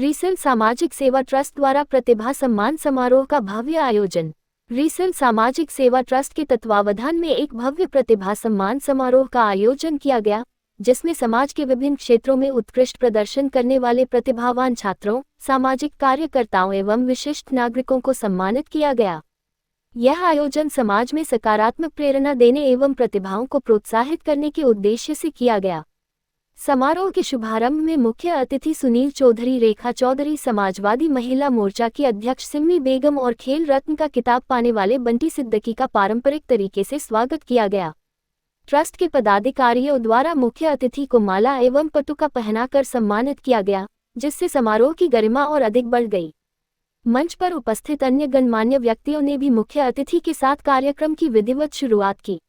Resale सामाजिक सेवा trust द्वारा प्रतिभा सम्मान समारोह का भव्य आयोजन। रीसेल सामाजिक सेवा ट्रस्ट के तत्वावधान में एक भव्य प्रतिभा सम्मान समारोह का आयोजन किया गया, जिसमें समाज के विभिन्न क्षेत्रों में उत्कृष्ट प्रदर्शन करने वाले प्रतिभावान छात्रों, सामाजिक कार्यकर्ताओं एवं विशिष्ट नागरिकों को सम्मानित किया गया। यह आयोजन समाज में सकारात्मक प्रेरणा देने एवं प्रतिभाओं को प्रोत्साहित करने के उद्देश्य से किया गया। समारोह के शुभारंभ में मुख्य अतिथि सुनील चौधरी, रेखा चौधरी, समाजवादी महिला मोर्चा की अध्यक्ष सिम्मी बेगम और खेल रत्न का किताब पाने वाले बंटी सिद्दीकी का पारंपरिक तरीके से स्वागत किया गया। ट्रस्ट के पदाधिकारियों द्वारा मुख्य अतिथि को माला एवं पटुका पहनाकर सम्मानित किया गया, जिससे समारोह की गरिमा और अधिक बढ़ गई। मंच पर उपस्थित अन्य गणमान्य व्यक्तियों ने भी मुख्य अतिथि के साथ कार्यक्रम की विधिवत शुरुआत की।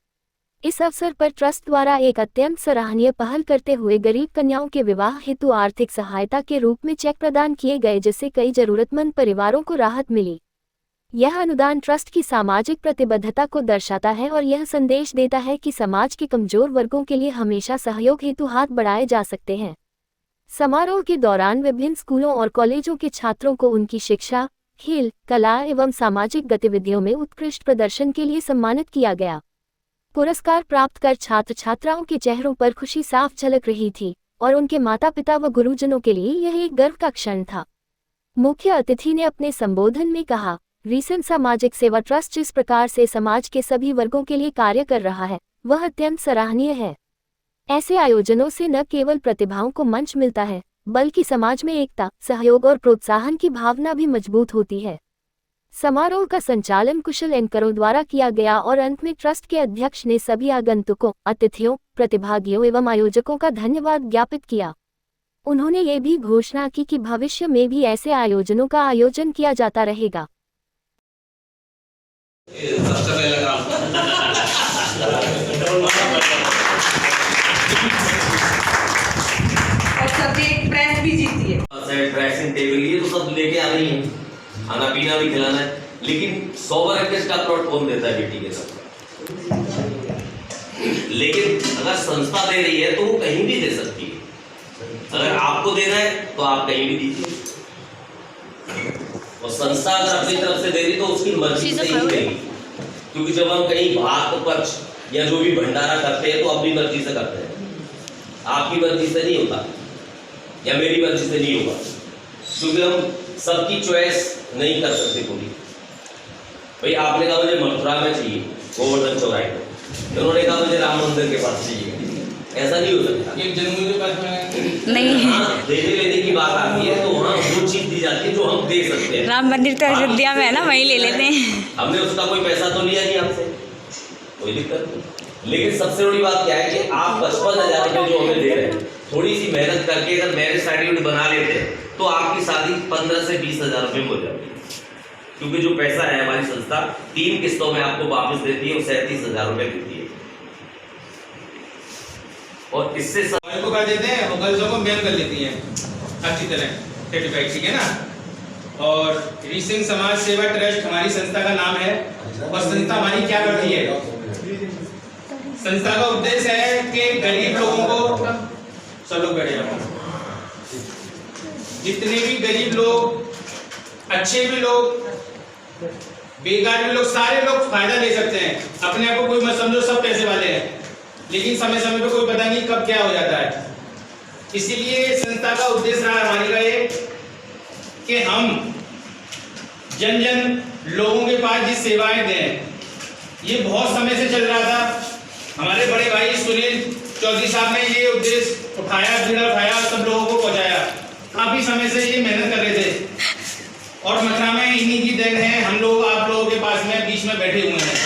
इस अवसर पर ट्रस्ट द्वारा एक अत्यंत सराहनीय पहल करते हुए गरीब कन्याओं के विवाह हेतु आर्थिक सहायता के रूप में चेक प्रदान किए गए, जिससे कई जरूरतमंद परिवारों को राहत मिली। यह अनुदान ट्रस्ट की सामाजिक प्रतिबद्धता को दर्शाता है और यह संदेश देता है कि समाज के कमजोर वर्गों के लिए हमेशा सहयोग हेतु हाथ बढ़ाए जा सकते हैं। समारोह के दौरान विभिन्न स्कूलों और कॉलेजों के छात्रों को उनकी शिक्षा, खेल, कला एवं सामाजिक गतिविधियों में उत्कृष्ट प्रदर्शन के लिए सम्मानित किया गया। पुरस्कार प्राप्त कर छात्र छात्राओं के चेहरों पर खुशी साफ झलक रही थी और उनके माता पिता व गुरुजनों के लिए यह एक गर्व का क्षण था। मुख्य अतिथि ने अपने संबोधन में कहा, रीसेल सामाजिक सेवा ट्रस्ट जिस प्रकार से समाज के सभी वर्गों के लिए कार्य कर रहा है, वह अत्यंत सराहनीय है। ऐसे आयोजनों से न केवल प्रतिभाओं को मंच मिलता है, बल्कि समाज में एकता, सहयोग और प्रोत्साहन की भावना भी मजबूत होती है। समारोह का संचालन कुशल एंकरों द्वारा किया गया और अंत में ट्रस्ट के अध्यक्ष ने सभी आगंतुकों, अतिथियों, प्रतिभागियों एवं आयोजकों का धन्यवाद ज्ञापित किया। उन्होंने ये भी घोषणा की कि भविष्य में भी ऐसे आयोजनों का आयोजन किया जाता रहेगा। प्रेस भी जीती है, ड्रेसिंग टेबल ये तो सब लेके आ रही है, खाना पीना भी खिलाना है, लेकिन 100 वर्ग का प्लॉट कौन देता है बेटी के साथ? लेकिन अगर संस्था दे रही है तो वो कहीं भी दे सकती है। अगर आपको देना है तो आप कहीं भी दीजिए, और संस्था अगर अपनी तरफ से दे रही तो उसकी मर्जी से ही देगी। क्योंकि जब हम कहीं भात पक्ष या जो भी भंडारा करते हैं तो अपनी मर्जी से करते हैं, आपकी मर्जी से नहीं होता या मेरी मर्जी से नहीं होगा, क्योंकि हम सबकी चॉइस नहीं कर सकते पूरी। भाई आपने कहा मुझे मथुरा में चाहिए, गोवर्धन चौराहे में, उन्होंने कहा मुझे राम मंदिर के पास चाहिए, ऐसा नहीं हो सकता। एक जन्मभूमि के पास में नहीं, हाँ, देने लेने की बात आती है तो वहाँ वो चीज दी जाती है जो हम दे सकते हैं। राम मंदिर तो अयोध्या में है ना, वहीं ले लेते हैं। हमने उसका कोई पैसा तो लिया नहीं आपसे, कोई दिक्कत नहीं। लेकिन सबसे बड़ी बात क्या है कि आप 55,000 रुपये जो हमें दे रहे हैं, थोड़ी सी मेहनत करके अगर मैरिज सर्टिफिकेट बना लेते हैं तो आपकी शादी 15 से 20,000 रुपये में हो जाती है। क्योंकि जो पैसा है हमारी संस्था 3 किस्तों में आपको वापस देती है और 37,000 रुपये देती है। और इससे को कर देते हैं और गर्ल्सों को मेल कर लेती हैं अच्छी तरह सर्टिफाइड, ठीक है ना। और रीसेल समाज सेवा ट्रस्ट हमारी संस्था का नाम है। और संस्था हमारी क्या करती है? संस्था का उद्देश्य है कि गरीब लोगों को, सब लोग बैठे जाओ, जितने भी गरीब लोग, अच्छे भी लोग, बेकार भी लोग, सारे लोग फायदा ले सकते हैं। अपने आप को कोई मत समझो सब पैसे वाले हैं, लेकिन समय समय पे कोई पता नहीं कब क्या हो जाता है। इसीलिए संस्था का उद्देश्य रहा हमारी का ये कि हम जन जन लोगों के पास जिस सेवाएं दें, ये बहुत समय से चल रहा था। हमारे बड़े भाई सुनील चौधरी साहब ने ये उद्देश्य उठाया, बीड़ा उठाया, सब लोगों को पहुंचाया। काफी समय से ये मेहनत कर रहे थे और मथुरा में इन्हीं की देन है। हम लोग आप लोगों के पास में बीच में बैठे हुए हैं।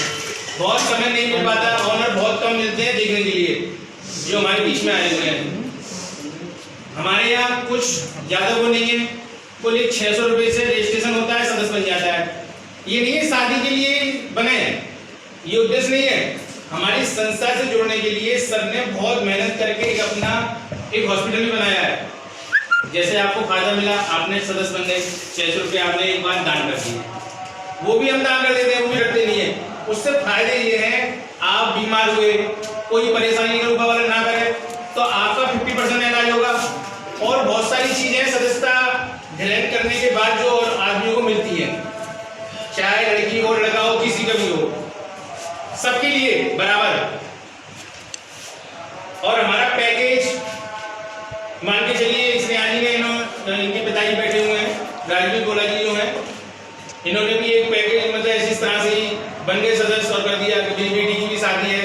बहुत समय नहीं मिल पाता, ऑनर बहुत कम मिलते हैं देखने के लिए जो हमारे बीच में आए हुए हैं। हमारे यहाँ कुछ ज्यादा वो नहीं है, कुल 600 रुपये से रजिस्ट्रेशन होता है, सदस्य बन जाता है। ये नहीं है शादी के लिए बने हैं, ये उद्देश्य नहीं है। हमारी संस्था से जुड़ने के लिए सर ने बहुत मेहनत करके एक अपना एक हॉस्पिटल भी बनाया है। जैसे आपको फायदा मिला, आपने सदस्य बन गए, 600 रुपये आपने एक बार दान कर दिए, वो भी हम दान कर देते हैं, वो भी रखते नहीं है। उससे फायदे ये हैं, आप बीमार हुए, कोई परेशानी का ऊपर वाला ना करे तो आपका 50% इलाज होगा। और बहुत सारी चीजें सदस्यता ग्रहण करने के बाद जो आदमियों को मिलती है, चाहे लड़की हो लड़का हो किसी का भी हो, सबके लिए बराबर। और हमारा पैकेज मान के चलिए, इसने आज के इनके पिताजी बैठे हुए हैं, राजवीर गोला जी जो हैं, इन्होंने भी एक पैकेज मतलब ऐसी तरह से ही बन गए सदस्य और कर दिया। मेरी बेटी की भी शादी है,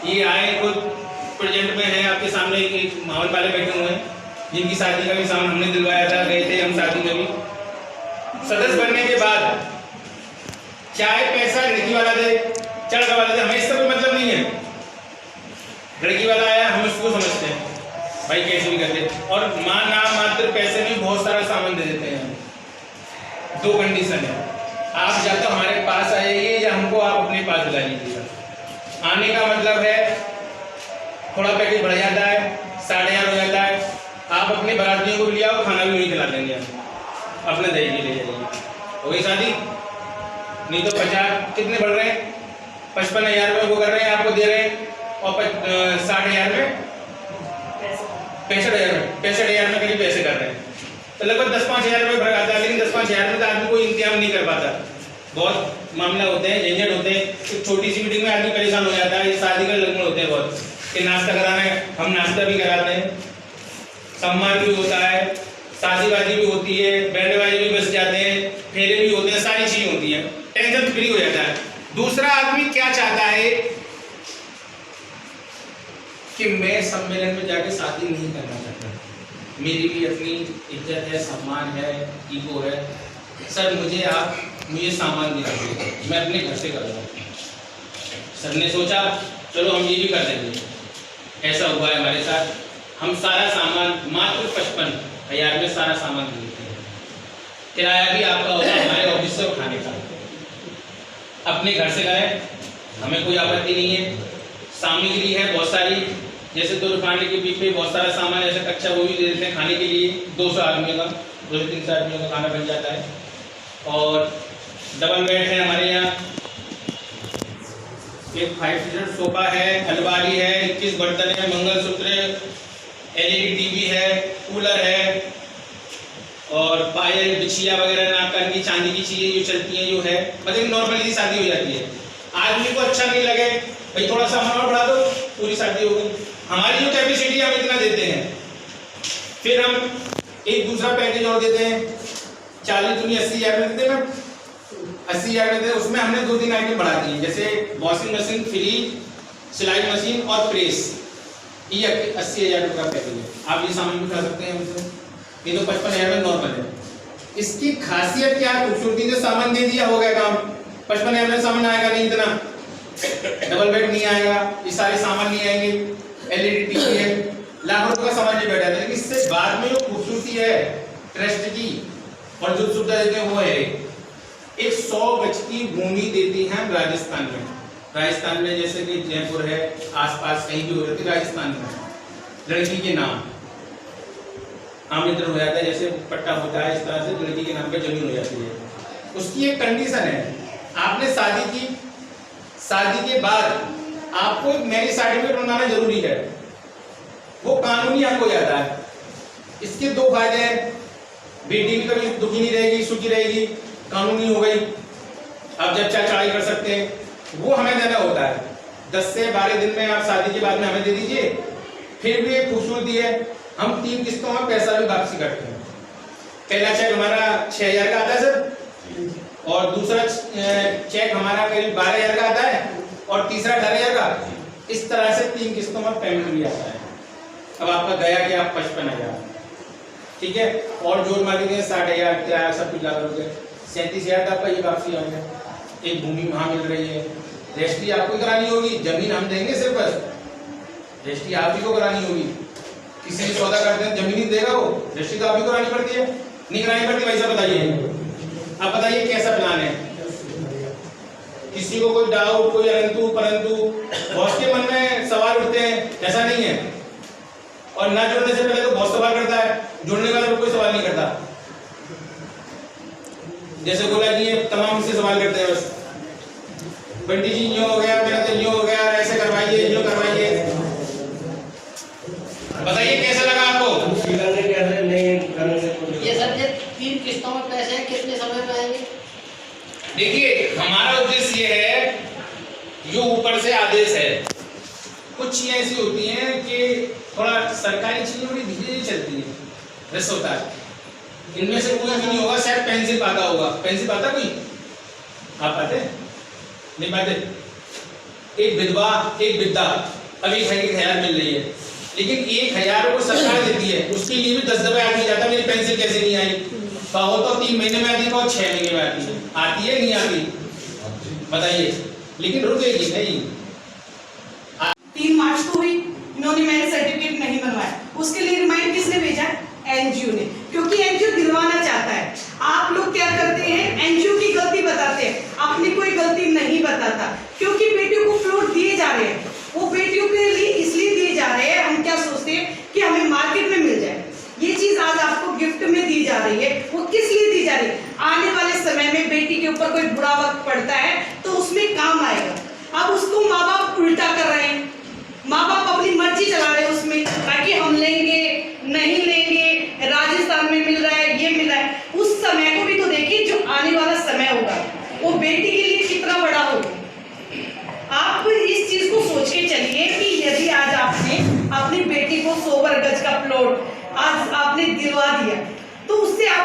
ये आए खुद प्रेजेंट में है आपके सामने, एक माहौल वाले बैठे हुए हैं जिनकी शादी का भी सामान हमने दिलवाया था, गए थे हम शादी में भी। सदस्य बनने के बाद चाहे पैसा लड़की वाला दे लड़का वाला दे, हमें इसका कोई मतलब नहीं है। लड़की वाला आया हम उसको समझते हैं भाई कैसे भी करते, और नाम मात्र पैसे में बहुत सारा सामान दे देते हैं। दो कंडीशन है, आप या तो हमारे पास आइए या हमको आप अपने पास बुला लीजिएगा। आने का मतलब है थोड़ा पैकेज बढ़ जाता है, 8,500 हो जाता है, आप अपने बारातियों को भी ले आओ, खाना भी वहीं खिला देंगे, हम अपना दही भी ले जाइए, हो गई शादी। नहीं तो 50 कितने बढ़ रहे हैं, 55,000 रुपये वो कर रहे हैं, आपको दे रहे हैं, और 60,000 में 65,000 में करीब पैसे कर रहे हैं, तो लगभग 10-5,000 रुपये फर्क आता है। लेकिन 10-5,000 में तो आदमी कोई इंतजाम नहीं कर पाता, बहुत मामला होते हैं, झंझट होते हैं। एक छोटी सी मीटिंग में आदमी परेशान हो जाता है। ये शादी का लगन होते हैं बहुत कि नाश्ता कराना है, हम नाश्ता भी कराते हैं, सम्मान भी होता है, शादी वादी भी होती है, बैंड बाजे भी बस जाते हैं, फेरे भी होते हैं, सारी चीज़ें होती हैं, टेंशन फ्री हो जाता है। दूसरा आदमी क्या चाहता है कि मैं सम्मेलन में जाके शादी नहीं करना चाहता, मेरी भी अपनी इज्जत है, सम्मान है, ईगो है, सर मुझे सामान दिला दीजिए, मैं अपने घर से कर लूँगा। सर ने सोचा चलो हम ये भी कर देंगे। ऐसा हुआ है हमारे साथ, हम सारा सामान मात्र 55,000 में सारा सामान दे देते हैं। किराया भी आपका होगा हमारे ऑफिस से उठाने का, अपने घर से गए, हमें कोई आपत्ति नहीं है। सामग्री है बहुत सारी, जैसे 2 रुपये के बीच में बहुत सारा सामान ऐसा कच्चा वो भी दे देते हैं खाने के लिए। 200 आदमियों का, 200-300 आदमियों का खाना बन जाता है। और डबल बेड है हमारे यहाँ, एक 5 सीटर सोफा है, अलमारी है, 21 बर्तन है, मंगलसूत्र, LED टीवी है, कूलर है, और पायल बिछिया वगैरह नाक की चांदी की चीज़ें जो चलती हैं जो है, मतलब नॉर्मली शादी हो जाती है। आदमी को अच्छा नहीं लगे भाई थोड़ा सा सामान बढ़ा दो, पूरी शादी हो गई। हमारी जो कैपेसिटी हम इतना देते हैं, फिर हम एक दूसरा पैकेज और देते हैं, 40-80,000 में देते हैं, 80,000 में देते हैं। उसमें हमने 2-3 आइटम बढ़ा दी, जैसे वॉशिंग मशीन, फ्रिज, सिलाई मशीन और प्रेस, ये 80,000 रुपये का पैकेज है। आप ये सामान भी उठा सकते हैं हमसे, ये तो 55,000 में नॉर्मल है। इसकी खासियत क्या है, खूबसूरती से सामान दे दिया हो गया काम। 55,000 में सामान आएगा नहीं, इतना डबल बेड नहीं आएगा, ये सारे सामान नहीं आएंगे, LED टीवी है, लाखों रुपये का सामान जो बैठा है। लेकिन इससे बाद में जो खूबसूरती है ट्रस्ट की और जो सुविधा देते हैं वो है एक 100 गज की भूमि देती है राजस्थान में। राजस्थान में जैसे कि जयपुर है, आसपास कहीं भी हो जाती है, राजस्थान में लड़की के नाम आमंत्रण हो जाता है, जैसे पट्टा होता है, इस तरह से लड़की के नाम पे जमीन हो जाती है। उसकी एक कंडीशन है, आपने शादी की, शादी के बाद आपको एक मैरिज सर्टिफिकेट बनाना जरूरी है, वो कानूनी हक हो जाता है। इसके 2 फायदे हैं, बेटी भी कभी दुखी नहीं रहेगी, सुखी रहेगी, कानूनी हो गई, अब जब चाहे चढ़ाई कर सकते हैं। वो हमें देना होता है 10 से 12 दिन में, आप शादी के बाद में हमें दे दीजिए। फिर भी एक खूबसूरती है, हम 3 किस्तों में पैसा भी वापसी करते हैं। पहला चेक हमारा 6,000 का आता है सर, और दूसरा चेक हमारा करीब 12,000 का आता है, और तीसरा 18,000 का। इस तरह से 3 किस्तों में पेमेंट भी आता है। अब आपका गया क्या 55,000, ठीक है, और जोड़ मार के 60,000 किराया सब कुछ लगा हो गया, 37,000 आपका ये वापसी आ गया। एक भूमि वहाँ मिल रही है, रजिस्ट्री आपको करानी होगी, जमीन हम देंगे सिर्फ, बस रजिस्ट्री आप ही को करानी होगी। किसी भी सौदा करते हैं जमीन ही देगा वो, रजिस्ट्री तो आप ही को करानी पड़ती है, नहीं करानी पड़ती। भाई साहब बताइए, आप बताइए कैसा प्लान है। किसी को कोई डाउट, कोई परंतु बहुत के मन में सवाल उठते हैं, ऐसा नहीं है। और ना जुड़ने से पहले तो बहुत सवाल करता है, जुड़ने वाले पर कोई सवाल नहीं करता। जैसे गोला जी तमाम से सवाल करते हैं, बस बंटी जी यूँ हो गया, मेरा तो यूँ हो गया, ऐसे करवाइए, यूँ करवाइए। बताइए कैसा लगा आपको? ये सब्जेक्ट 3 कुछ चीजें ऐसी होती हैं कि थोड़ा सरकारी चीजें बड़ी धीरे धीरे चलती हैं, रस होता है। इनमें से कोई भी नहीं होगा शायद पेंसिल पाता होगा। पेंसिल पाता कोई? आप पाते? नहीं पाते? एक विधवा एक वृद्धा अब 1,000 मिल रही है, लेकिन 1,000 को सरकार देती है, उसके लिए भी 10 दफे आदमी जाता मेरी पेंसिल कैसे नहीं आई। कहो तो 3 महीने में आती है, कहो 6 महीने में आती है नहीं आती बताइए, लेकिन रुकेगी नहीं। 3 मार्च को हुई, इन्होंने मैरिज सर्टिफिकेट नहीं बनवाया, उसके लिए रिमाइंड किसने भेजा? एनजीओ ने, क्योंकि एनजीओ दिलवाना चाहता है। आप लोग क्या करते हैं, एनजीओ की गलती बताते हैं, अपनी कोई गलती नहीं बताता, क्योंकि बेटियों को प्लॉट दिए जा रहे हैं, वो बेटियों के लिए इसलिए दिए जा रहे हैं। हम क्या सोचते हैं कि हमें मार्केट में मिल जाए, ये चीज आज आपको गिफ्ट में दी जा रही है। वो किस लिए दी जा रही है? आने वाले समय में बेटी के ऊपर कोई बुरा वक्त पड़ता है तो उसमें काम आएगा। अब उसको माँ बाप उल्टा कर रहे हैं, माँ बाप अपनी मर्जी चला रहे हैं उसमें, ताकि हम लेंगे नहीं लेंगे, राजस्थान में मिल रहा है, ये मिल रहा है। उस समय को भी तो देखिए, जो आने वाला समय होगा वो बेटी के लिए कितना बड़ा होगा। आप इस चीज को सोच के चलिए कि यदि आज आपने अपनी बेटी को 100 गज का प्लॉट आज आपने दिलवा दिया, तो उससे आप